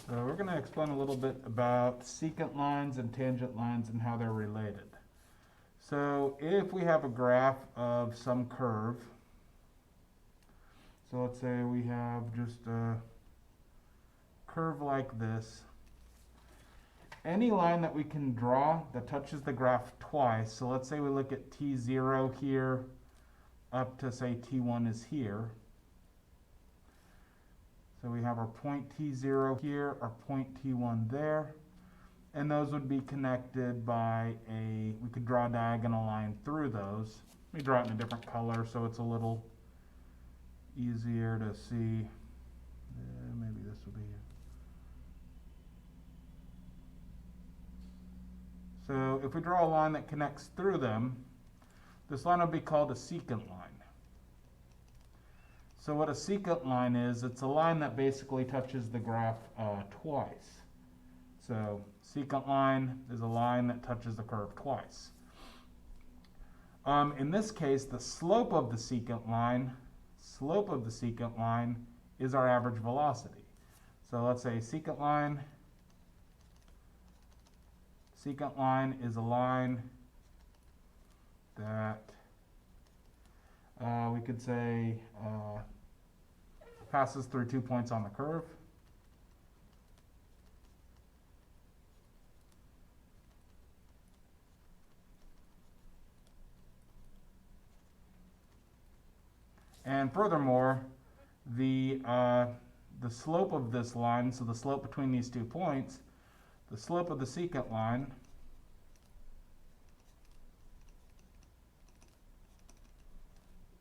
So we're going to explain a little bit about secant lines and tangent lines and how they're related. So if we have a graph of some curve, so let's say we have just a curve like this, any line that we can draw that touches the graph twice, so let's say we look at t0 here up to say t1 is here. So we have our point t0 here, our point t1 there, and those would be connected by we could draw a diagonal line through those. Let me draw it in a different color so it's a little easier to see. Maybe this will be here. So if we draw a line that connects through them, this line will be called a secant line. So what a secant line is, it's a line that basically touches the graph twice. So secant line is a line that touches the curve twice. In this case, the slope of the secant line is our average velocity. So let's say secant line is a line that we could say passes through 2 points on the curve. And furthermore, the slope of this line, so the slope between these 2 points, the slope of the secant line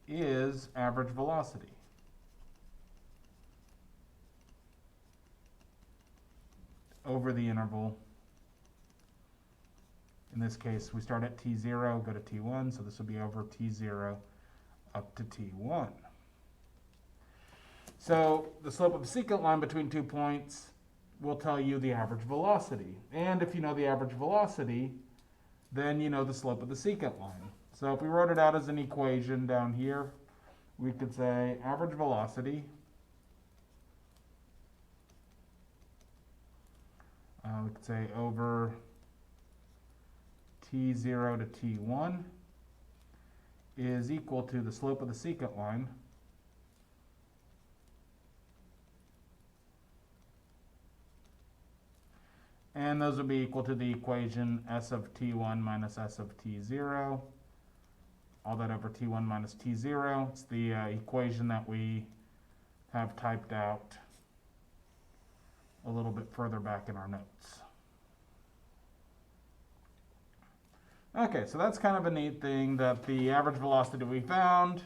is average velocity. Over the interval. In this case, we start at t0, go to t1, so this will be over t0 up to t1. So the slope of a secant line between 2 points will tell you the average velocity. And if you know the average velocity, then you know the slope of the secant line. So if we wrote it out as an equation down here, we could say average velocity we could say over t0 to t1 is equal to the slope of the secant line and those would be equal to the equation s of t1 minus s of t0, all that over t1 minus t0. It's the equation that we have typed out a little bit further back in our notes. Okay, so that's kind of a neat thing, that the average velocity we found,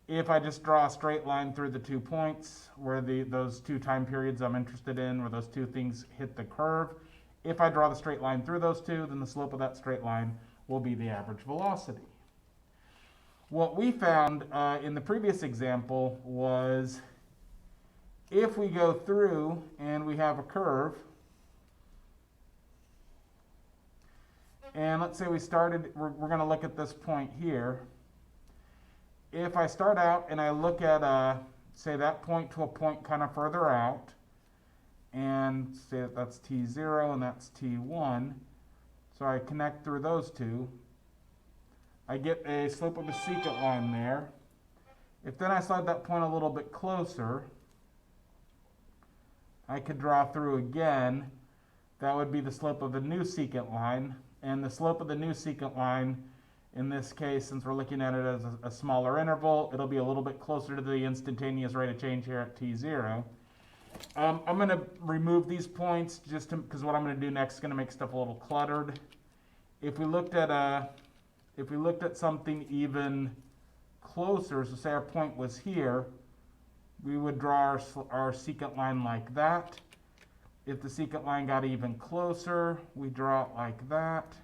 if I just draw a straight line through the 2 points where those 2 time periods I'm interested in, where those 2 things hit the curve, if I draw the straight line through those 2, then the slope of that straight line will be the average velocity. What we found in the previous example was if we go through and we have a curve, and let's say we're going to look at this point here. If I start out and I look at, say, that point to a point kind of further out, and say that that's t0 and that's t1, so I connect through those 2, I get a slope of a secant line there. If then I slide that point a little bit closer, I could draw through again. That would be the slope of the new secant line. And the slope of the new secant line, in this case, since we're looking at it as a smaller interval, it'll be a little bit closer to the instantaneous rate of change here at t0. I'm going to remove these points just because what I'm going to do next is going to make stuff a little cluttered. If we looked at something even closer, so say our point was here, we would draw our secant line like that. If the secant line got even closer, we draw it like that.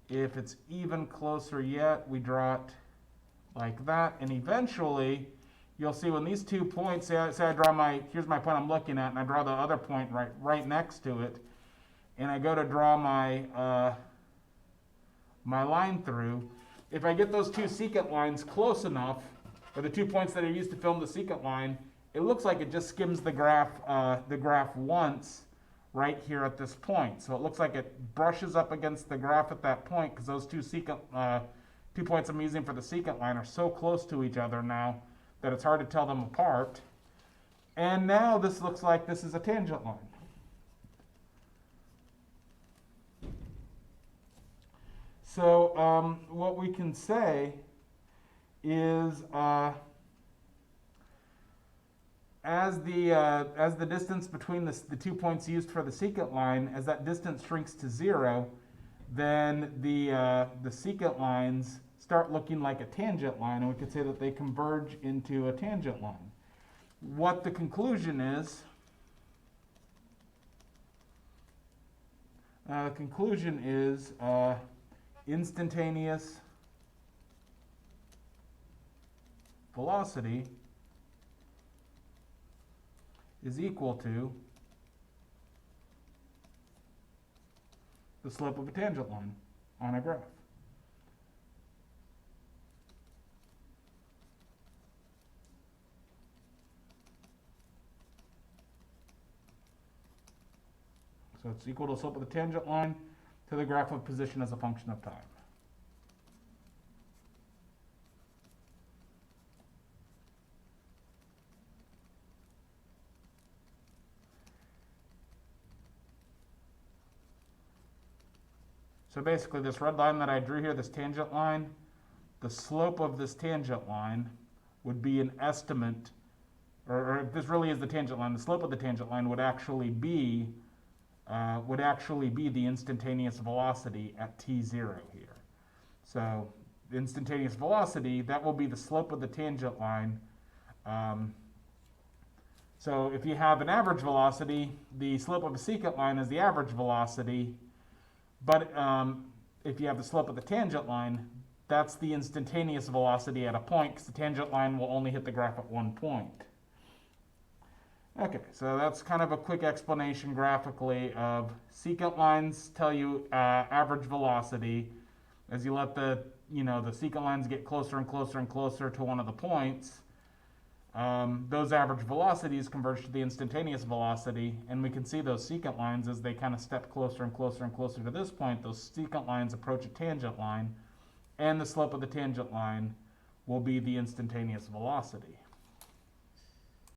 If it's even closer yet, we draw it like that. And eventually, you'll see when these 2 points, say I draw here's my point I'm looking at, and I draw the other point right next to it, and I go to draw my line through. If I get those 2 secant lines close enough, or the 2 points that are used to film the secant line, it looks like it just skims the graph once, right here at this point. So it looks like it brushes up against the graph at that point because those two points I'm using for the secant line are so close to each other now that it's hard to tell them apart. And now this looks like this is a tangent line. So what we can say is as the distance between the 2 points used for the secant line, as that distance shrinks to 0, then the secant lines start looking like a tangent line, and we could say that they converge into a tangent line. What the conclusion is, instantaneous velocity is equal to the slope of a tangent line on a graph. So it's equal to the slope of the tangent line to the graph of position as a function of time. So basically this red line that I drew here, this tangent line, the slope of this tangent line would be an estimate, or if this really is the tangent line, the slope of the tangent line would actually be the instantaneous velocity at t0 here. So the instantaneous velocity, that will be the slope of the tangent line. So if you have an average velocity, the slope of a secant line is the average velocity. But if you have the slope of the tangent line, that's the instantaneous velocity at a point, because the tangent line will only hit the graph at one point. Okay, so that's kind of a quick explanation graphically of secant lines tell you average velocity. As you let the secant lines get closer and closer and closer to one of the points, those average velocities converge to the instantaneous velocity, and we can see those secant lines as they kind of step closer and closer and closer to this point. Those secant lines approach a tangent line, and the slope of the tangent line will be the instantaneous velocity.